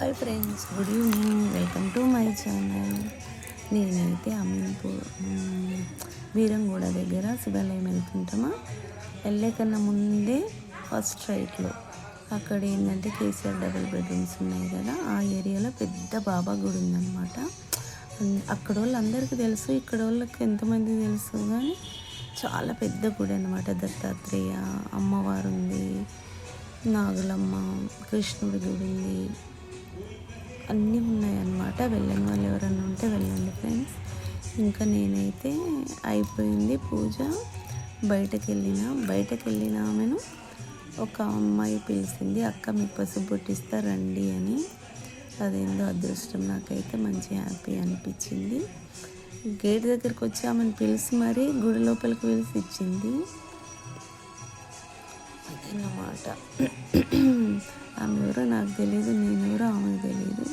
Hi friends, good evening. Welcome to my channel. నేనైతే అమీన్పూర్ బీరంగూడ దగ్గర శివాలయం వెళ్తుంటామా. వెళ్ళే కన్నా ముందే ఫస్ట్ రైట్లో అక్కడ ఏంటంటే కేసీఆర్ డబుల్ బెడ్రూమ్స్ ఉన్నాయి కదా, ఆ ఏరియాలో పెద్ద బాబా గుడి ఉందన్నమాట. అక్కడ వాళ్ళు అందరికీ తెలుసు, ఇక్కడ వాళ్ళకి ఎంతమంది తెలుసు కానీ చాలా పెద్ద గుడి అనమాట. దత్తాత్రేయ అమ్మవారు ఉంది, నాగులమ్మ, కృష్ణుడి గుడి ఉంది, అన్నీ ఉన్నాయన్నమాట. వెళ్ళని వాళ్ళు ఎవరన్నా ఉంటే వెళ్ళండి ఫ్రెండ్స్. ఇంకా నేనైతే అయిపోయింది పూజ, బయటకు వెళ్ళిన ఆమెను ఒక అమ్మాయి పిలిచింది, అక్క మీకు పసుపు పుట్టిస్తా రండి అని. అదేందో అదృష్టం, నాకైతే మంచి హ్యాపీ అనిపించింది. గేట్ దగ్గరికి వచ్చి ఆమెను పిలిచి మరీ గుడి లోపలికి పిలిచి ఇచ్చింది. అదన్నమాట. ఆమె ఎవరో నాకు తెలియదు, నేనెవరో ఆమెకు తెలియదు,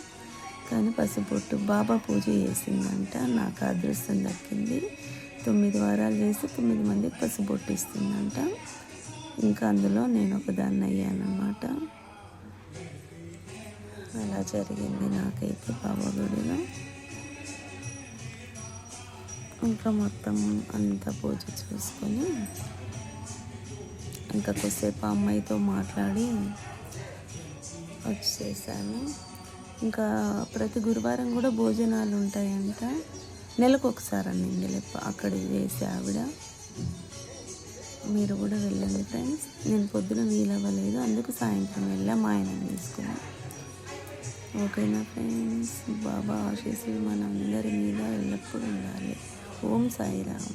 కానీ పసుపొట్టు బాబా పూజ చేసిందంట. నాకు అదృష్టం దక్కింది. 9 వారాలు చేసి 9 మందికి పసుపొట్టు ఇస్తుందంట. ఇంకా అందులో నేను ఒకదాన్ని అయ్యానమాట. అలా జరిగింది నాకైతే బాబా గుడిలో. ఇంకా మొత్తం అంతా పూజ చూసుకొని ఇంకా కొద్దిసేపు అమ్మాయితో మాట్లాడి వచ్చేసాను. ఇంకా ప్రతి గురువారం కూడా భోజనాలు ఉంటాయంట. నెలకు ఒకసారి అన్నిండి అక్కడ చేసే ఆవిడ. మీరు కూడా వెళ్ళండి ఫ్రెండ్స్. నేను పొద్దున వీలవ్వలేదు, అందుకు సాయంత్రం వెళ్ళా మా ఆయన తీసుకున్నాను. ఓకేనా ఫ్రెండ్స్, బాబా ఆశీస్సులు మనందరి మీద ఎల్లప్పుడూ ఉండాలి. ఓం సాయిరామ్.